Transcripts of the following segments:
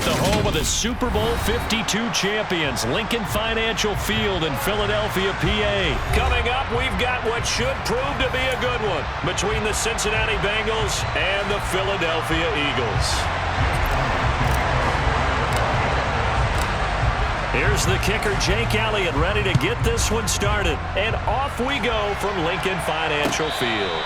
the home of the Super Bowl 52 champions, Lincoln Financial Field in Philadelphia, PA. Coming up, we've got what should prove to be a good one between the Cincinnati Bengals and the Philadelphia Eagles. Here's the kicker, Jake Elliott, ready to get this one started. And off we go from Lincoln Financial Field.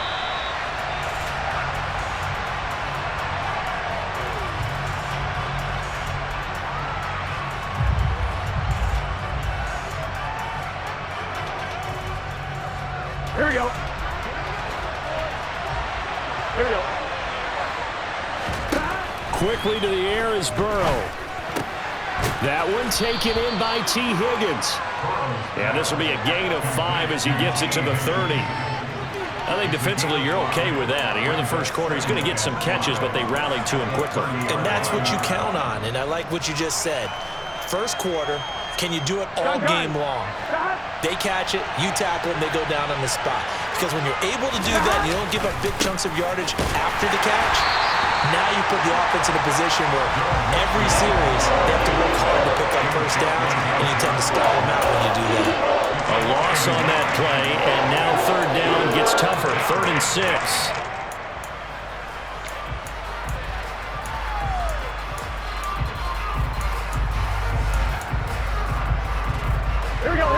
Here we go. Here we go. Quickly to the air is Burrow. That one taken in by T. Higgins. And this will be a gain of 5 as he gets it to the 30. I think defensively you're okay with that. Here in the first quarter, he's going to get some catches, but they rallied to him quickly. And that's what you count on, and I like what you just said. First quarter, can you do it all game long? They catch it, you tackle them, they go down on the spot. Because when you're able to do that, you don't give up big chunks of yardage after the catch, now you put the offense in a position where every series they have to work hard to pick up first downs, and you tend to stall them out when you do that. A loss on that play, and now third down gets tougher, 3rd and 6.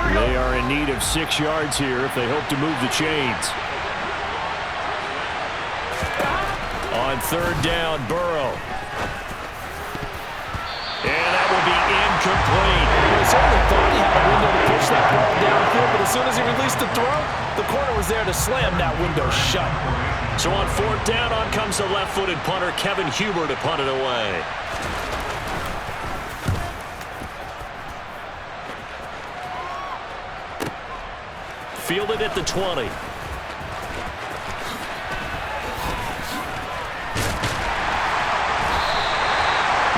They are in need of 6 yards here if they hope to move the chains. On 3rd down, Burrow. And that will be incomplete. He certainly thought he had a window to push that ball downfield, but as soon as he released the throw, the corner was there to slam that window shut. So on 4th down, on comes the left-footed punter, Kevin Huber, to punt it away. Fielded at the 20.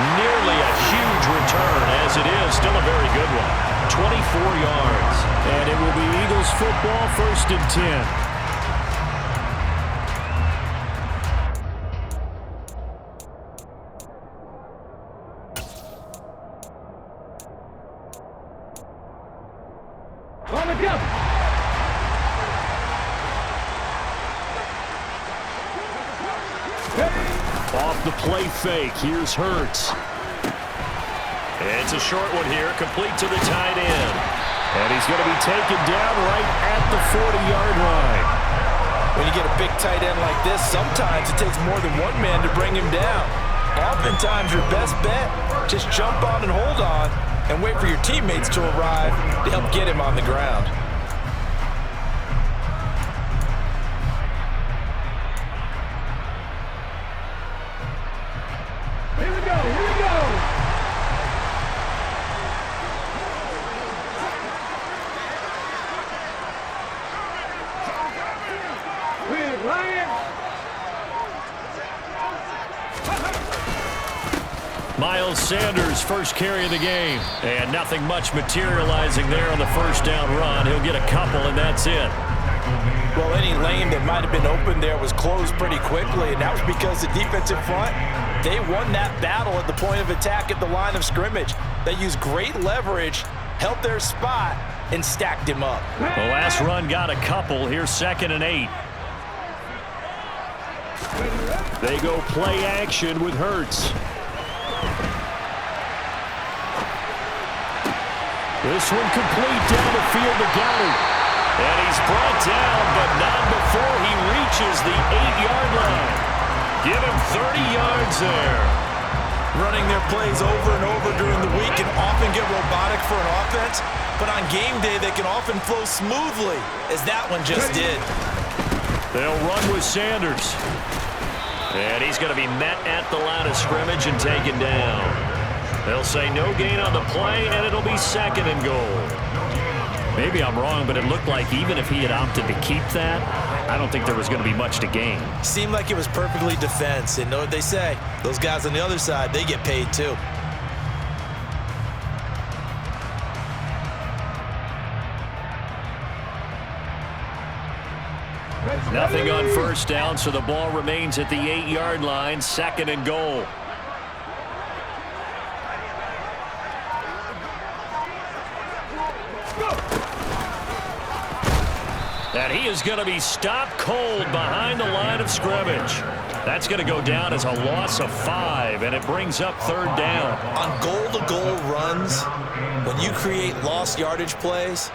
Nearly a huge return, as it is still a very good one. 24 yards. And it will be Eagles football, 1st and 10. Off the play fake, here's Hurts. It's a short one here, complete to the tight end. And he's going to be taken down right at the 40-yard line. When you get a big tight end like this, sometimes it takes more than one man to bring him down. Oftentimes, your best bet, just jump on and hold on and wait for your teammates to arrive to help get him on the ground. Miles Sanders' first carry of the game. And nothing much materializing there on the first down run. He'll get a couple, and that's it. Well, any lane that might have been open there was closed pretty quickly, and that was because the defensive front, they won that battle at the point of attack at the line of scrimmage. They used great leverage, held their spot, and stacked him up. The last run got a couple. Here's 2nd and 8. They go play action with Hurts. This one complete down the field to Goddard. And he's brought down, but not before he reaches the 8-yard line. Give him 30 yards there. Running their plays over and over during the week can often get robotic for an offense, but on game day they can often flow smoothly, as that one just did. They'll run with Sanders. And he's going to be met at the line of scrimmage and taken down. They'll say no gain on the play, and it'll be 2nd and goal. Maybe I'm wrong, but it looked like even if he had opted to keep that, I don't think there was going to be much to gain. Seemed like it was perfectly defense, and know what they say. Those guys on the other side, they get paid too. Nothing on first down, so the ball remains at the 8-yard line, 2nd and goal. And he is going to be stopped cold behind the line of scrimmage. That's going to go down as a loss of 5, and it brings up 3rd down. On goal-to-goal runs, when you create lost yardage plays,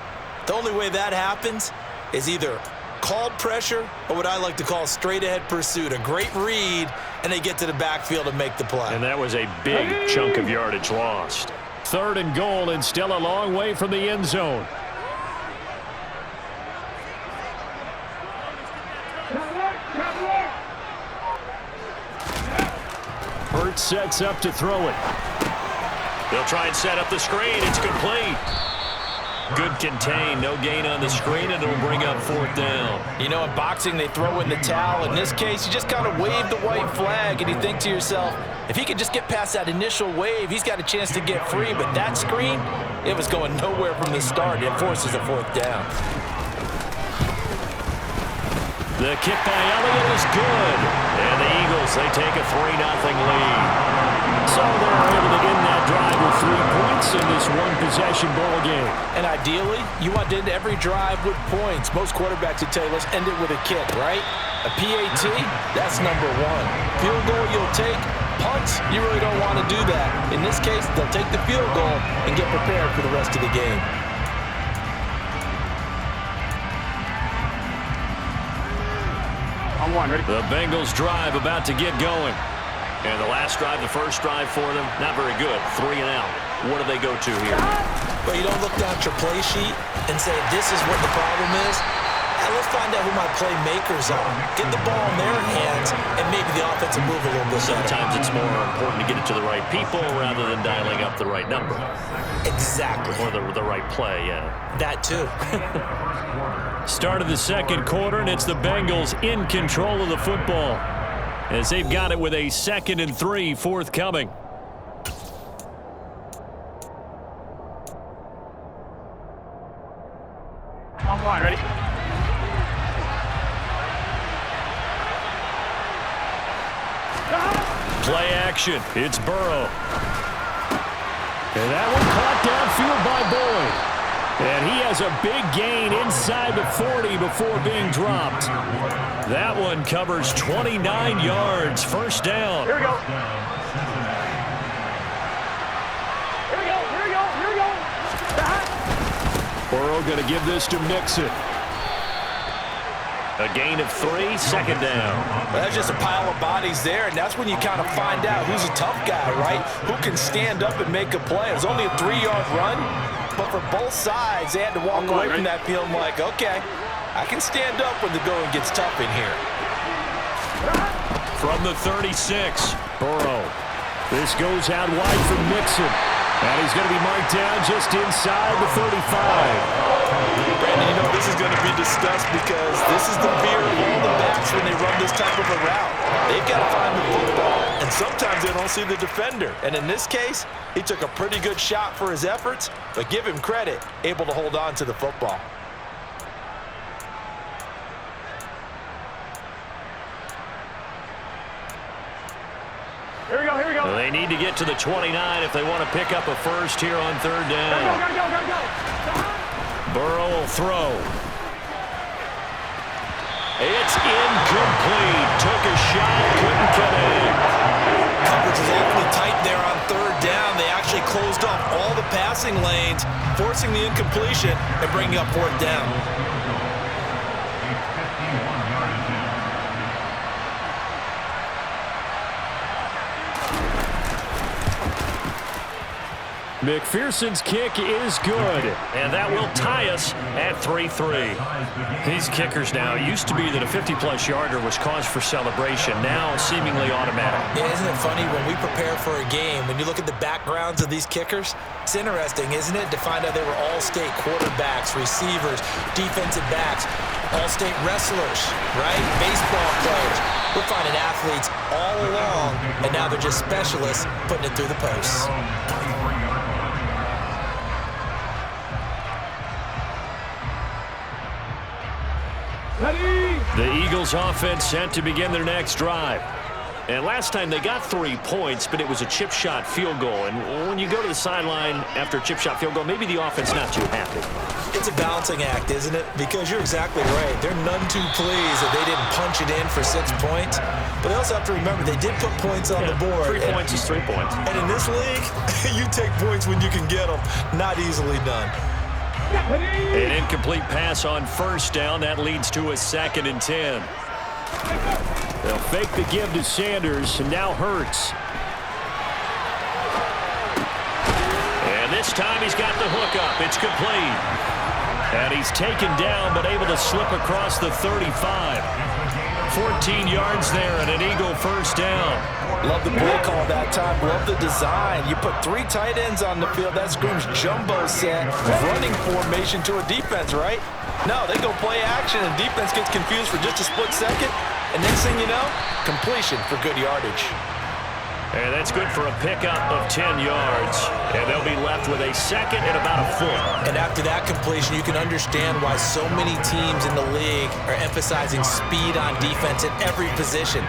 the only way that happens is either called pressure or what I like to call straight-ahead pursuit, a great read, and they get to the backfield and make the play. And that was a big chunk of yardage lost. 3rd and goal, and still a long way from the end zone. Hurts sets up to throw it. They'll try and set up the screen. It's complete. Good contain. No gain on the screen, and it'll bring up 4th down. You know, in boxing, they throw in the towel. In this case, you just kind of wave the white flag, and you think to yourself, if he could just get past that initial wave, he's got a chance to get free. But that screen, it was going nowhere from the start. It forces a 4th down. The kick by Elliott is good. And the Eagles, they take a 3-0 lead. So they're able to end that drive with 3 points in this one-possession ball game. And ideally, you want to end every drive with points. Most quarterbacks would tell you, let's end it with a kick, right? A PAT, that's number 1. Field goal you'll take. Punts, you really don't want to do that. In this case, they'll take the field goal and get prepared for the rest of the game. The Bengals drive about to get going. And the last drive, the first drive for them, not very good. 3 and out. What do they go to here? But you don't look down at your play sheet and say, this is what the problem is. Now let's find out who my playmakers are. Get the ball in their hands, and maybe the offense will move a little bit better. Sometimes it's more important to get it to the right people rather than dialing up the right number. Exactly. Or the right play, yeah. That too. Start of the second quarter, and it's the Bengals in control of the football as they've got it with a 2nd and 3 forthcoming. Ready? Play action. It's Burrow. And that one caught downfield by Boyd. And he has a big gain inside the 40 before being dropped. That one covers 29 yards. 1st down. Here we go. Here we go. Here we go. Here we go. Burrow going to give this to Mixon. A gain of 3, 2nd down. Well, that's just a pile of bodies there, and that's when you kind of find out who's a tough guy, right? Who can stand up and make a play. It was only a 3-yard run, but for both sides, they had to walk away from that feeling like, okay, I can stand up when the going gets tough in here. From the 36, Burrow. This goes out wide for Mixon. And he's going to be marked down just inside the 35. Brandon, you know this is going to be discussed because this is the fear of all the backs when they run this type of a route. They've got to find the football, and sometimes they don't see the defender. And in this case, he took a pretty good shot for his efforts, but give him credit, able to hold on to the football. Here we go. Here we go. They need to get to the 29 if they want to pick up a first here on 3rd down. Gotta go. Burrow will throw. It's incomplete. Took a shot, couldn't connect. Coverage is awfully tight there on 3rd down. They actually closed off all the passing lanes, forcing the incompletion and bringing up 4th down. McPherson's kick is good, and that will tie us at 3-3. These kickers now, it used to be that a 50-plus yarder was cause for celebration, now seemingly automatic. Yeah, isn't it funny when we prepare for a game, when you look at the backgrounds of these kickers, it's interesting, isn't it, to find out they were all-state quarterbacks, receivers, defensive backs, all-state wrestlers, right? Baseball players. We're finding athletes all along, and now they're just specialists putting it through the posts. The Eagles offense set to begin their next drive. And last time they got 3 points, but it was a chip shot field goal. And when you go to the sideline after a chip shot field goal, maybe the offense not too happy. It's a balancing act, isn't it? Because you're exactly right. They're none too pleased that they didn't punch it in for 6 points. But they also have to remember they did put points on the board. 3 points is 3 points. And in this league, you take points when you can get them. Not easily done. An incomplete pass on first down. That leads to a 2nd and 10. They'll fake the give to Sanders, and now Hurts. And this time he's got the hook up. It's complete. And he's taken down, but able to slip across the 35. 14 yards there, and an Eagle first down. Love the play call that time. Love the design. You put 3 tight ends on the field. That screams jumbo set, running formation to a defense, right? No, they go play action, and defense gets confused for just a split second. And next thing you know, completion for good yardage. And that's good for a pickup of 10 yards. And they'll be left with a 2nd and about a foot. And after that completion, you can understand why so many teams in the league are emphasizing speed on defense at every position.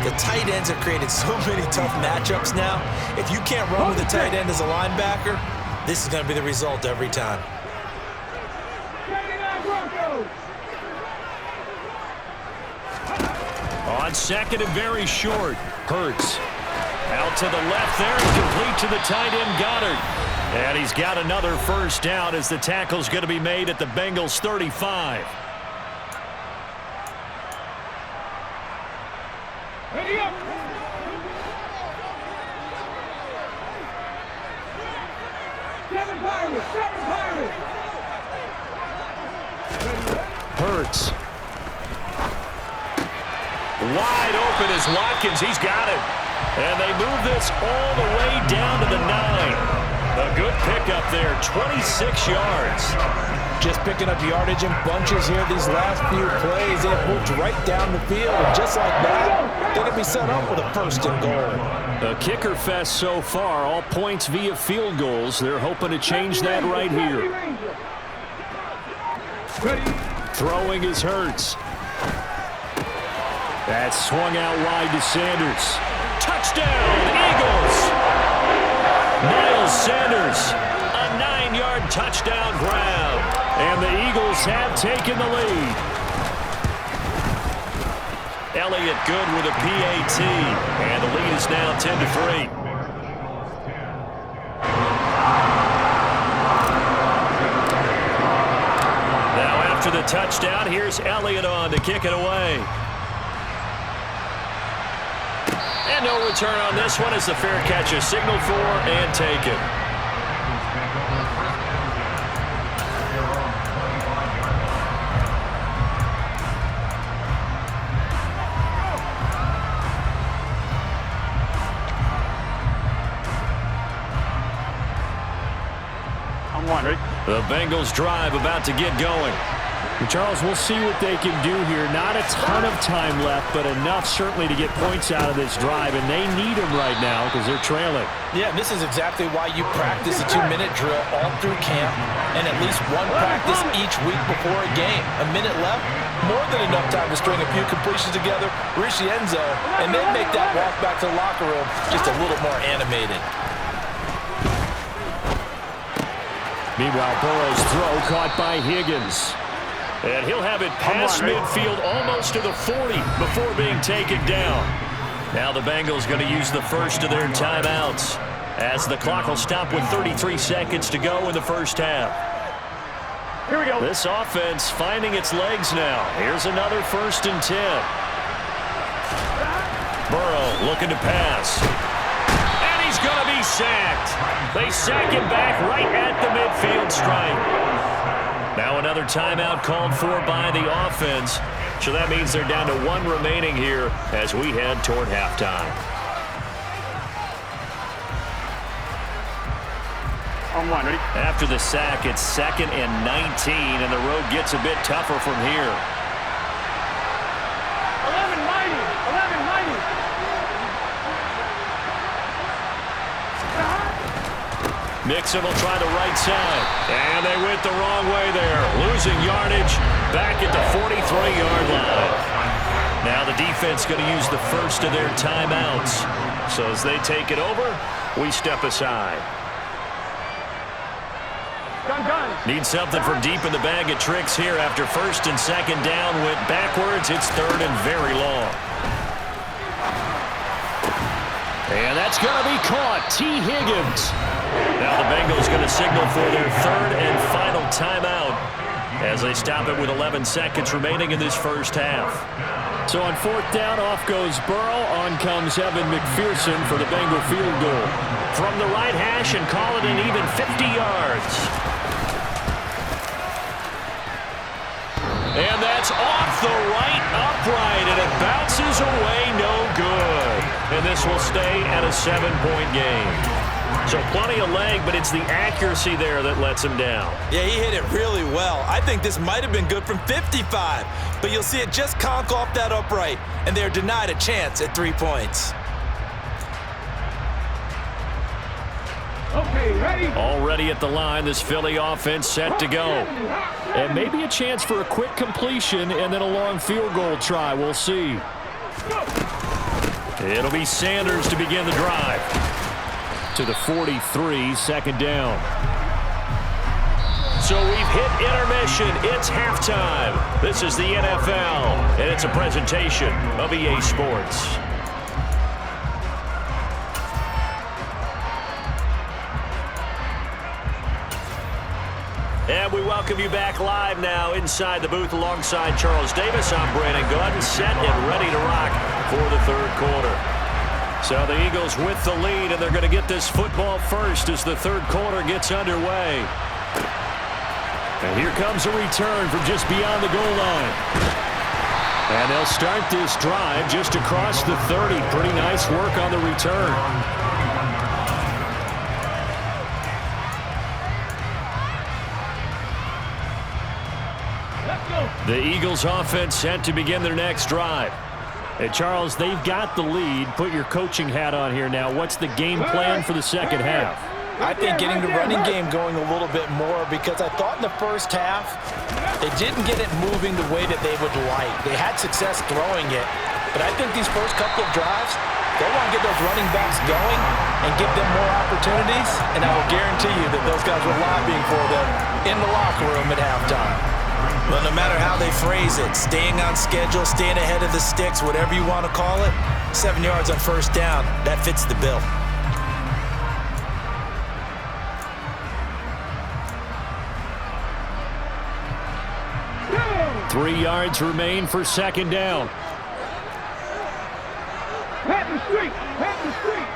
The tight ends have created so many tough matchups now. If you can't run with a tight end as a linebacker, this is going to be the result every time. On 2nd and very short, Hurts. Out to the left there, complete to the tight end Goddard. And he's got another first down as the tackle's going to be made at the Bengals 35. Ready up. Seven Pirates. Hurts. Wide open is Watkins. He's got it. And they move this all the way down to the 9. A good pickup there, 26 yards. Just picking up yardage in bunches here these last few plays. They've moved right down the field. And just like that, they're going to be set up with a 1st and goal. A kicker fest so far, all points via field goals. They're hoping to change that right here. Throwing is Hurts. That's swung out wide to Sanders. Touchdown, Eagles! Miles Sanders, a 9-yard touchdown grab. And the Eagles have taken the lead. Elliott good with a PAT. And the lead is now 10-3. Now after the touchdown, here's Elliott on to kick it away. And no return on this one as the fair catch is signaled for and taken. I'm one, ready? The Bengals drive about to get going. Charles, we'll see what they can do here. Not a ton of time left, but enough certainly to get points out of this drive, and they need them right now because they're trailing. Yeah, this is exactly why you practice a 2-minute drill all through camp and at least one practice each week before a game. A minute left, more than enough time to string a few completions together, reach the end zone, and then make that walk back to the locker room just a little more animated. Meanwhile, Burrow's throw caught by Higgins. And he'll have it past midfield almost to the 40 before being taken down. Now the Bengals going to use the first of their timeouts as the clock will stop with 33 seconds to go in the first half. Here we go. This offense finding its legs now. Here's another 1st and 10. Burrow looking to pass. And he's going to be sacked. They sack him back right at the midfield stripe. Now another timeout called for by the offense. So that means they're down to 1 remaining here as we head toward halftime. I'm one, ready? After the sack, it's 2nd and 19, and the road gets a bit tougher from here. 11-90. Mixon will try the right side. And they went the wrong way there. Losing yardage back at the 43-yard line. Now the defense going to use the first of their timeouts. So as they take it over, we step aside. Need something from deep in the bag of tricks here after first and second down went backwards. It's third and very long. And that's going to be caught. T. Higgins. Now the Bengals going to signal for their third and final timeout as they stop it with 11 seconds remaining in this first half. So on fourth down, off goes Burrow. On comes Evan McPherson for the Bengal field goal. From the right hash and call it an even 50 yards. And that's off the right upright, and it bounces away no good. And this will stay at a 7-point game. So plenty of leg, but it's the accuracy there that lets him down. Yeah, he hit it really well. I think this might have been good from 55, but you'll see it just conk off that upright, and they're denied a chance at 3 points. Okay, ready? Already at the line, this Philly offense set to go. And maybe a chance for a quick completion and then a long field goal try. We'll see. It'll be Sanders to begin the drive. To the 43, second down. So we've hit intermission. It's halftime. This is the NFL, and it's a presentation of EA Sports. And we welcome you back live now inside the booth alongside Charles Davis. I'm Brandon Gordon, set and ready to rock for the third quarter. So the Eagles with the lead, and they're going to get this football first as the third quarter gets underway. And here comes a return from just beyond the goal line. And they'll start this drive just across the 30. Pretty nice work on the return. The Eagles offense set to begin their next drive. Hey, Charles, they've got the lead. Put your coaching hat on here now. What's the game plan for the second half? I think getting the running game going a little bit more, because I thought in the first half they didn't get it moving the way that they would like. They had success throwing it, but I think these first couple of drives, they want to get those running backs going and give them more opportunities, and I will guarantee you that those guys were lobbying for them in the locker room at halftime. Well, no matter how they phrase it, staying on schedule, staying ahead of the sticks, whatever you want to call it, 7 yards on first down, that fits the bill. Go! 3 yards remain for second down. Pat the street! Pat the street!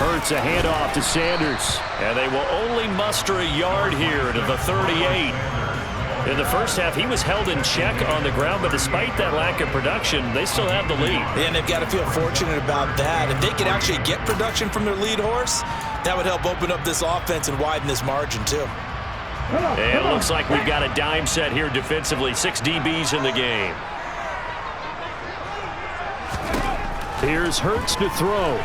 Hurts a handoff to Sanders. And they will only muster a yard here to the 38. In the first half, he was held in check on the ground, but despite that lack of production, they still have the lead. And they've got to feel fortunate about that. If they could actually get production from their lead horse, that would help open up this offense and widen this margin too. And it looks like we've got a dime set here defensively. 6 DBs in the game. Here's Hurts to throw.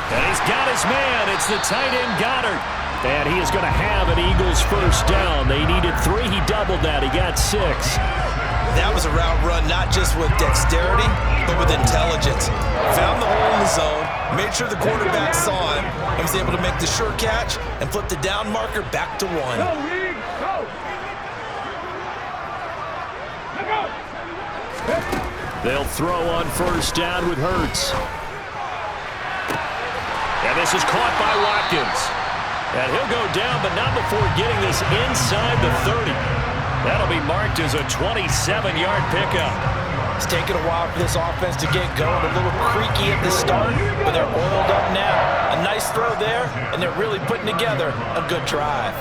And he's got his man. It's the tight end Goddard. And he is going to have an Eagles first down. They needed 3. He doubled that. He got 6. That was a route run not just with dexterity, but with intelligence. Found the hole in the zone, made sure the quarterback saw him, and was able to make the sure catch and flip the down marker back to 1. Go, League! Go! Go! They'll throw on first down with Hurts. And this is caught by Watkins. And he'll go down, but not before getting this inside the 30. That'll be marked as a 27-yard pickup. It's taken a while for this offense to get going. A little creaky at the start, but they're oiled up now. A nice throw there, and they're really putting together a good drive.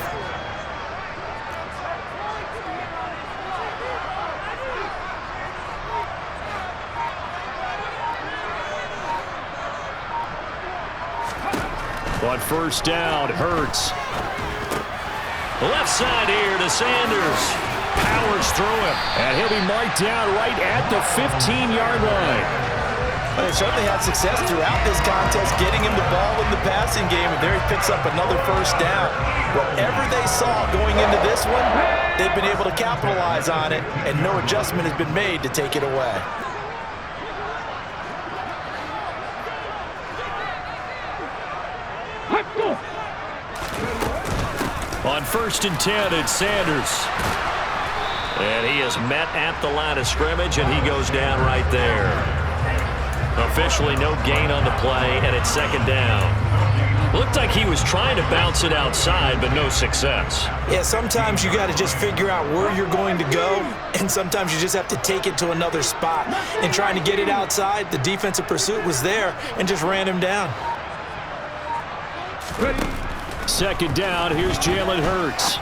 On first down, Hurts. Left side here to Sanders. Powers through him. And he'll be marked down right at the 15-yard line. they certainly had success throughout this contest, getting him the ball in the passing game, and there he picks up another first down. Whatever they saw going into this one, they've been able to capitalize on it, and no adjustment has been made to take it away. On 1st and 10, it's Sanders. And he is met at the line of scrimmage, and he goes down right there. Officially no gain on the play, and it's 2nd down. Looked like he was trying to bounce it outside, but no success. Yeah, sometimes you got to just figure out where you're going to go, and sometimes you just have to take it to another spot. And trying to get it outside, the defensive pursuit was there and just ran him down. 2nd down, here's Jalen Hurts.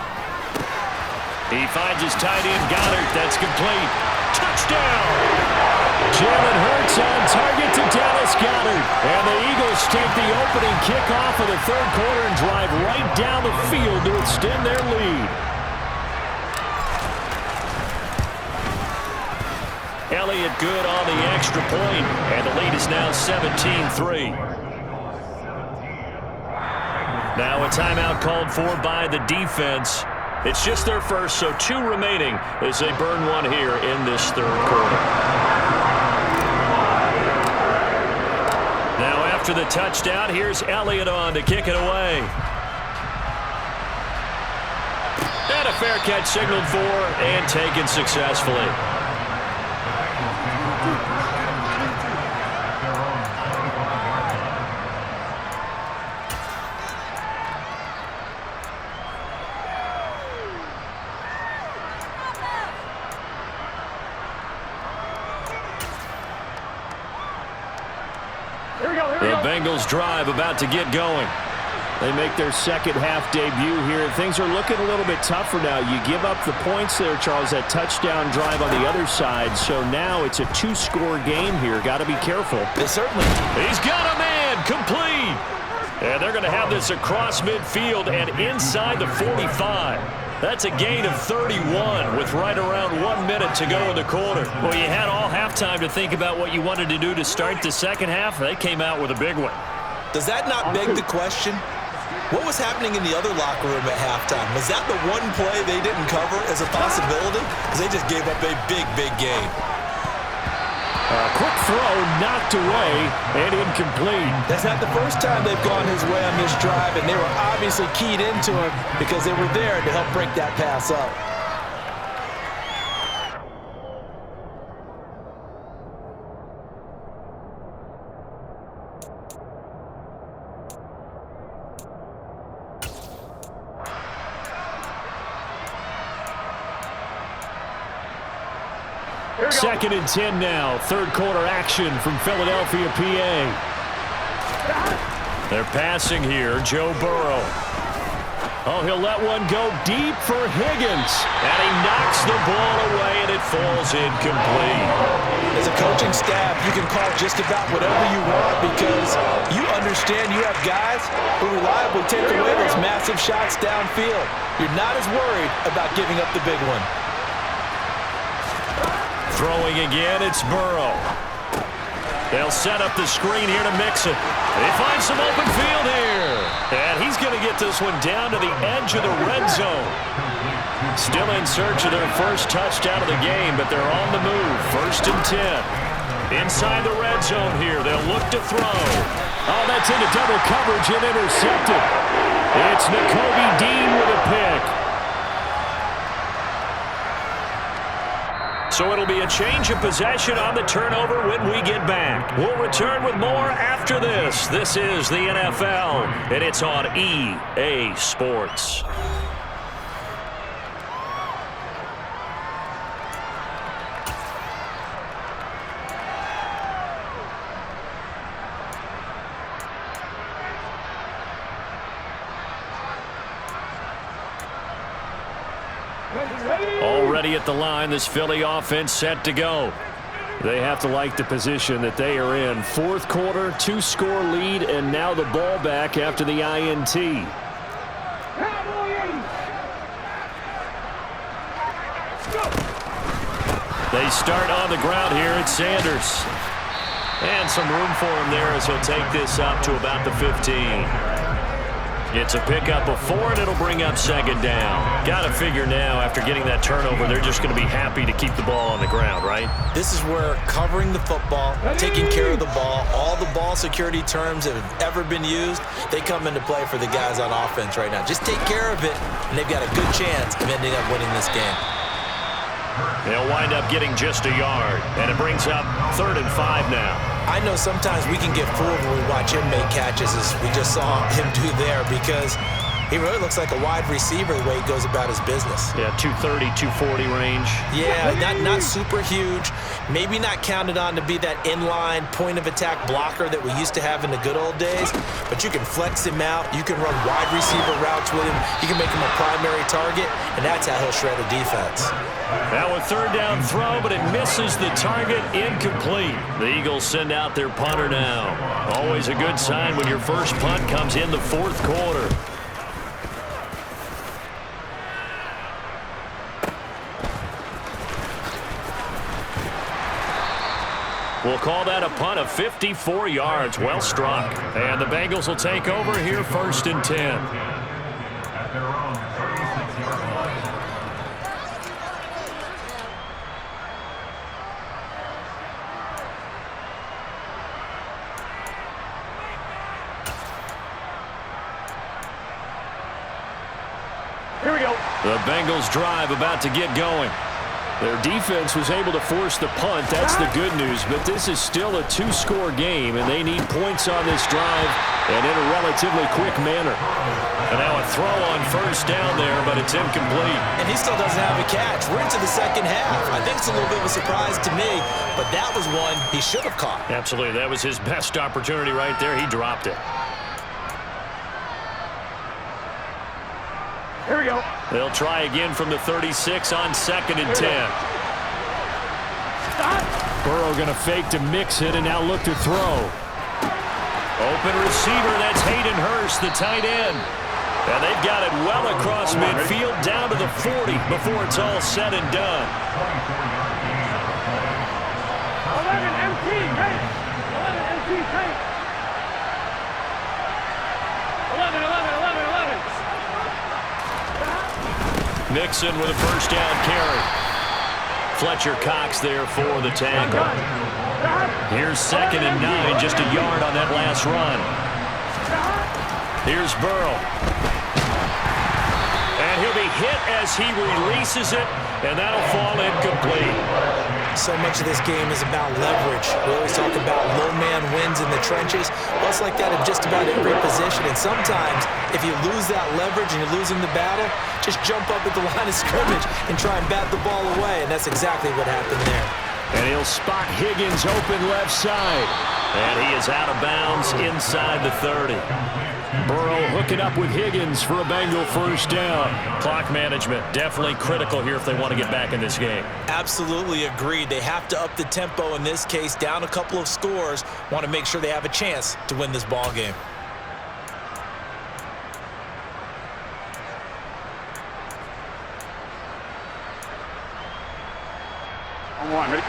He finds his tight end, Goddard. That's complete. Touchdown! Jalen Hurts on target to Dallas Goddard. And the Eagles take the opening kickoff of the 3rd quarter and drive right down the field to extend their lead. Elliott good on the extra point, and the lead is now 17-3. Now a timeout called for by the defense. It's just their first, so 2 remaining as they burn one here in this 3rd quarter. Now after the touchdown, here's Elliott on to kick it away. And a fair catch signaled for and taken successfully. The Bengals drive about to get going. They make their 2nd half debut here. Things are looking a little bit tougher now. You give up the points there, Charles, that touchdown drive on the other side. So now it's a 2-score game here. Got to be careful. They certainly. He's got a man, complete. And they're going to have this across midfield and inside the 45. That's a gain of 31 with right around 1 minute to go in the quarter. Well, you had all halftime to think about what you wanted to do to start the 2nd half. They came out with a big one. Does that not beg the question? What was happening in the other locker room at halftime? Was that the one play they didn't cover as a possibility? Because they just gave up a big, big game. Quick throw knocked away and incomplete. That's not the first time they've gone his way on this drive, and they were obviously keyed into him because they were there to help break that pass up. Second and 10 now. 3rd quarter action from Philadelphia, PA. They're passing here. Joe Burrow. Oh, he'll let one go deep for Higgins. And he knocks the ball away, and it falls incomplete. As a coaching staff, you can call just about whatever you want because you understand you have guys who reliably take away those massive shots downfield. You're not as worried about giving up the big one. Throwing again, it's Burrow. They'll set up the screen here to Mixon. They find some open field here. And he's going to get this one down to the edge of the red zone. Still in search of their first touchdown of the game, but they're on the move. 1st and 10. Inside the red zone here, they'll look to throw. Oh, that's into double coverage and intercepted. It's Nakobe Dean with a pick. So it'll be a change of possession on the turnover when we get back. We'll return with more after this. This is the NFL, and it's on EA Sports. Already at the line, this Philly offense set to go. They have to like the position that they are in. 4th quarter, 2-score lead, and now the ball back after the INT. They start on the ground here at Sanders. And some room for him there as he'll take this up to about the 15. It's a pickup of 4, and it'll bring up second down. Got to figure now, after getting that turnover, they're just going to be happy to keep the ball on the ground, right? This is where covering the football, taking care of the ball, all the ball security terms that have ever been used, they come into play for the guys on offense right now. Just take care of it, and they've got a good chance of ending up winning this game. They'll wind up getting just a yard, and it brings up 3rd and 5 now. I know sometimes we can get fooled when we watch him make catches, as we just saw him do there, because he really looks like a wide receiver the way he goes about his business. Yeah, 230, 240 range. Yeah, not super huge. Maybe not counted on to be that inline point-of-attack blocker that we used to have in the good old days, but you can flex him out. You can run wide receiver routes with him. You can make him a primary target, and that's how he'll shred a defense. Now a 3rd down throw, but it misses the target. Incomplete. The Eagles send out their punter now. Always a good sign when your first punt comes in the 4th quarter. We'll call that a punt of 54 yards. Well struck. And the Bengals will take over here 1st and 10. At their own 36-yard line. Here we go. The Bengals drive about to get going. Their defense was able to force the punt. That's the good news, but this is still a 2-score game, and they need points on this drive and in a relatively quick manner. And now a throw on 1st down there, but it's incomplete. And he still doesn't have a catch. We're into the 2nd half. I think it's a little bit of a surprise to me, but that was one he should have caught. Absolutely. That was his best opportunity right there. He dropped it. Here we go. They'll try again from the 36 on 2nd and 10. Burrow going to fake to mix it and now look to throw. Open receiver, that's Hayden Hurst, the tight end. And they've got it well across midfield down to the 40 before it's all said and done. 11 MT, hey. 11 MT, hey. 11. Mixon with a 1st down carry. Fletcher Cox there for the tackle. Here's 2nd and 9, just a yard on that last run. Here's Burrow. And he'll be hit as he releases it, and that'll fall incomplete. So much of this game is about leverage. We always talk about low man wins in the trenches. Well, it's like that in just about every position. And sometimes, if you lose that leverage and you're losing the battle, just jump up at the line of scrimmage and try and bat the ball away. And that's exactly what happened there. And he'll spot Higgins open left side. And he is out of bounds inside the 30. Burrow hooking up with Higgins for a Bengal 1st down. Clock management definitely critical here if they want to get back in this game. Absolutely agreed. They have to up the tempo in this case, down a couple of scores. Want to make sure they have a chance to win this ball game. On 1, ready?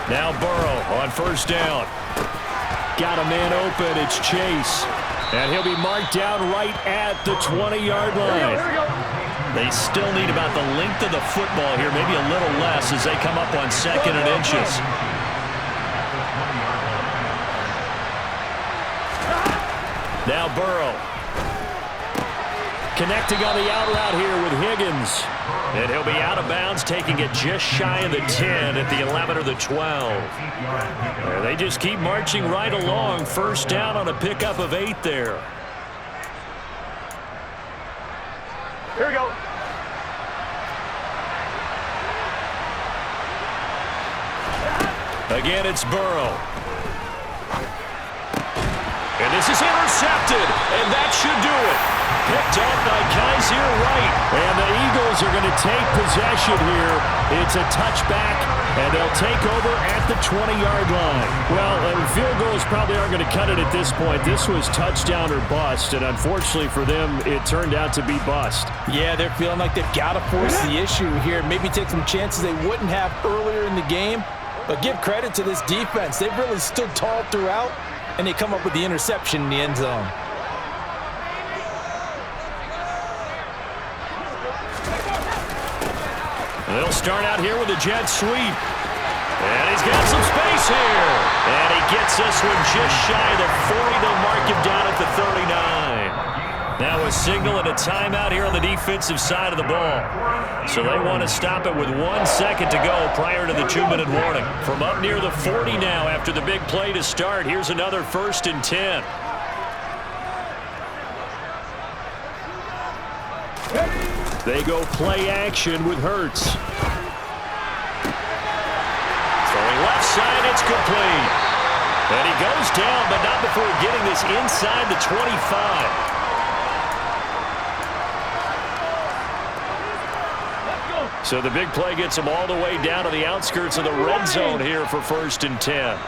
Now Burrow on 1st down. Got a man open. It's Chase. And he'll be marked down right at the 20-yard line. They still need about the length of the football here, maybe a little less as they come up on 2nd and inches. Now Burrow. Connecting on the out route here with Higgins. And he'll be out of bounds, taking it just shy of the 10 at the 11 or the 12. And they just keep marching right along. 1st down on a pickup of 8 there. Here we go. Again, it's Burrow. And this is intercepted, and that should do it. picked up by Kaiser Wright. And the Eagles are going to take possession here. It's a touchback, and they'll take over at the 20-yard line. Well, field goals probably aren't going to cut it at this point. This was touchdown or bust, and unfortunately for them, it turned out to be bust. Yeah, they're feeling like they've got to force the issue here. Maybe take some chances they wouldn't have earlier in the game. But give credit to this defense. They've really stood tall throughout, and they come up with the interception in the end zone. They'll start out here with a jet sweep. And he's got some space here. And he gets this one just shy of the 40. They'll mark him down at the 39. Now a signal and a timeout here on the defensive side of the ball. So they want to stop it with 1 second to go prior to the 2-minute warning. From up near the 40 now after the big play to start, here's another 1st and 10. They go play action with Hurts. Throwing left side, it's complete. And he goes down, but not before getting this inside the 25. So the big play gets him all the way down to the outskirts of the red zone here for 1st and 10.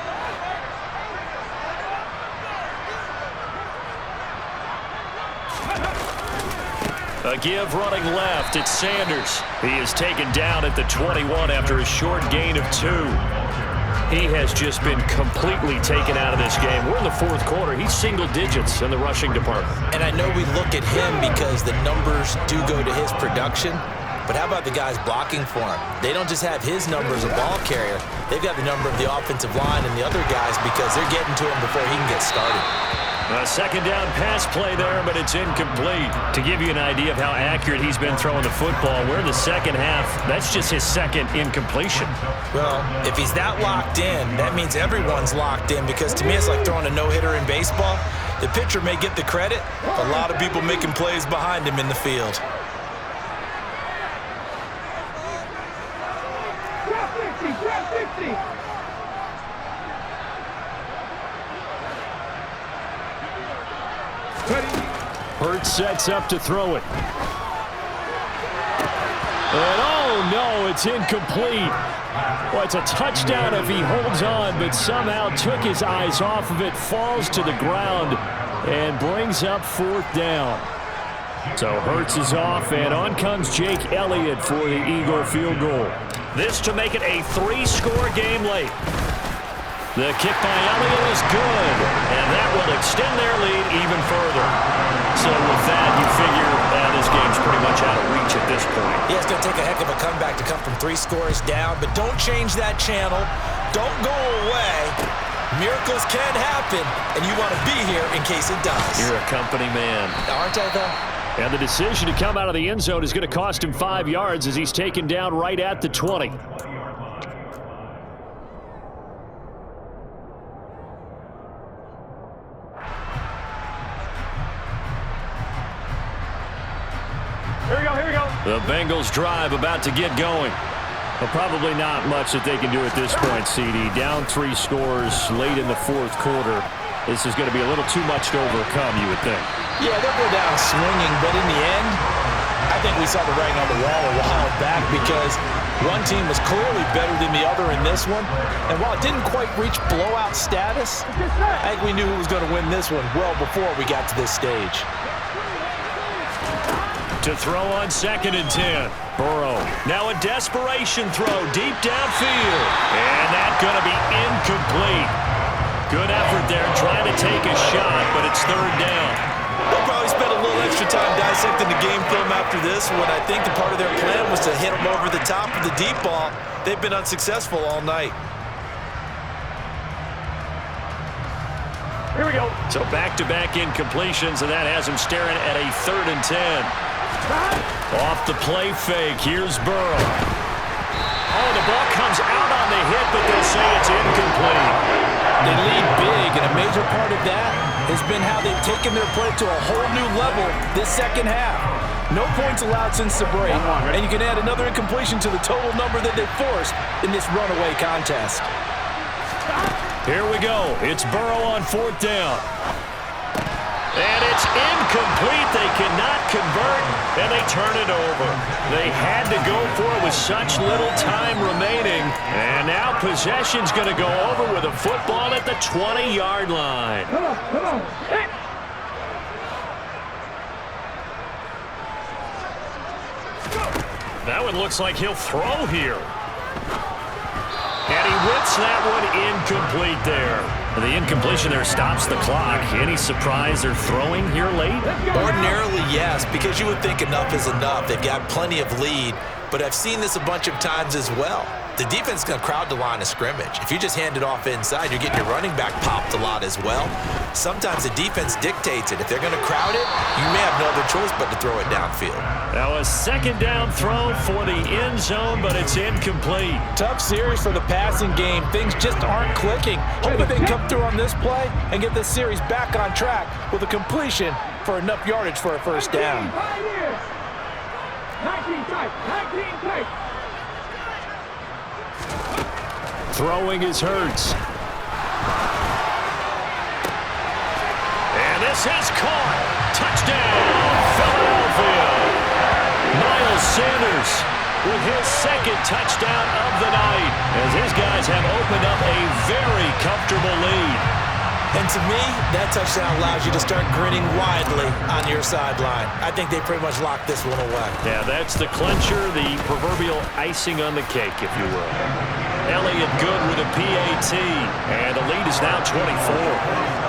A give running left. It's Sanders. He is taken down at the 21 after a short gain of 2. He has just been completely taken out of this game. We're in the 4th quarter. He's single digits in the rushing department. And I know we look at him because the numbers do go to his production. But how about the guys blocking for him? They don't just have his number as a ball carrier. They've got the number of the offensive line and the other guys because they're getting to him before he can get started. A 2nd down pass play there, but it's incomplete. To give you an idea of how accurate he's been throwing the football, we're in the 2nd half. That's just his 2nd incompletion. Well, if he's that locked in, that means everyone's locked in because to me it's like throwing a no-hitter in baseball. The pitcher may get the credit, a lot of people making plays behind him in the field. Hurts sets up to throw it. And oh no, it's incomplete. Well, it's a touchdown if he holds on, but somehow took his eyes off of it, falls to the ground, and brings up 4th down. So Hurts is off, and on comes Jake Elliott for the Eagle field goal. This to make it a 3-score game late. The kick by Elliott is good, and that will extend their lead even further. So with that, you figure this game's pretty much out of reach at this point. Yeah, it's going to take a heck of a comeback to come from 3 scores down, but don't change that channel. Don't go away. Miracles can happen, and you want to be here in case it does. You're a company man. Aren't I, though? And the decision to come out of the end zone is going to cost him 5 yards as he's taken down right at the 20. Here we go. The Bengals drive about to get going. Well, probably not much that they can do at this point, CD. Down 3 scores late in the 4th quarter. This is going to be a little too much to overcome, you would think. Yeah, they'll go down swinging, but in the end, I think we saw the writing on the wall a while back because one team was clearly better than the other in this one. And while it didn't quite reach blowout status, I think we knew who was going to win this one well before we got to this stage. To throw on 2nd and 10. Burrow. Now a desperation throw deep downfield. And that's going to be incomplete. Good effort there trying to take a shot, but it's 3rd down. They'll probably spend a little extra time dissecting the game film after this one. I think the part of their plan was to hit them over the top of the deep ball. They've been unsuccessful all night. Here we go. So back-to-back incompletions, and that has him staring at a 3rd and 10. Off the play fake, here's Burrow. Oh, the ball comes out on the hit, but they'll say it's incomplete. They lead big, and a major part of that has been how they've taken their play to a whole new level this 2nd half. No points allowed since the break, and you can add another incompletion to the total number that they've forced in this runaway contest. Here we go. It's Burrow on 4th down. And it's incomplete. They cannot convert, and they turn it over. They had to go for it with such little time remaining. And now possession's going to go over with a football at the 20-yard line. Come on. Hit. That one looks like he'll throw here. And he whips that one incomplete there. The incompletion there stops the clock. Any surprise they're throwing here late? Ordinarily, yes, because you would think enough is enough. They've got plenty of lead, but I've seen this a bunch of times as well. The defense is going to crowd the line of scrimmage. If you just hand it off inside, you're getting your running back popped a lot as well. Sometimes the defense dictates it. If they're going to crowd it, you may have no other choice but to throw it downfield. Now a second down throw for the end zone, but it's incomplete. Tough series for the passing game. Things just aren't clicking. Hopefully they come through on this play and get this series back on track with a completion for enough yardage for a first down. 19 tight. Throwing is Hurts. And this is caught. Touchdown, Philadelphia. Miles Sanders with his second touchdown of the night as his guys have opened up a very comfortable lead. And to me, that touchdown allows you to start grinning widely on your sideline. I think they pretty much locked this one away. Yeah, that's the clincher, the proverbial icing on the cake, if you will. Elliott good with a PAT, and the lead is now 24.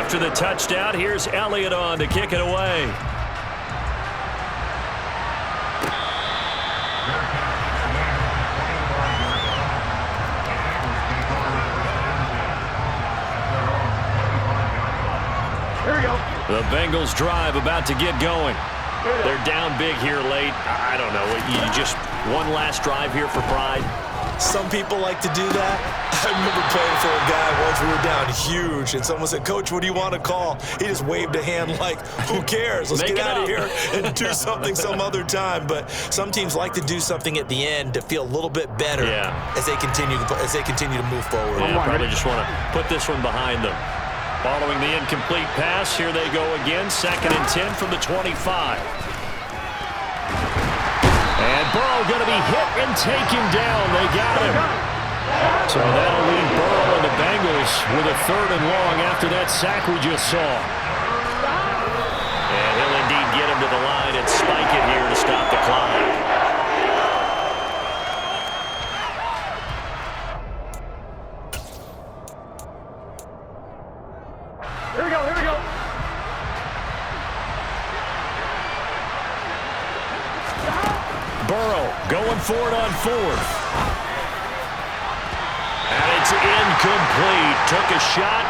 After the touchdown, here's Elliott on to kick it away. Here we go. The Bengals drive about to get going. They're down big here late. I don't know. You just one last drive here for pride? Some people like to do that. I remember playing for a guy once. We were down huge, and someone said, "Coach, what do you want to call?" He just waved a hand like, "Who cares? Let's get out of here and do something some other time." But some teams like to do something at the end to feel a little bit better as they continue to move forward. Yeah, probably just want to put this one behind them. Following the incomplete pass, here they go again. 2nd and 10 from the 25. And Burrow going to be hit and taken down. They got him. So that'll leave Burrow and the Bengals with a 3rd and long after that sack we just saw. And he'll indeed get him to the line and spike it here to stop the clock. Here we go. Burrow going for it on 4th. And it's incomplete. Took a shot.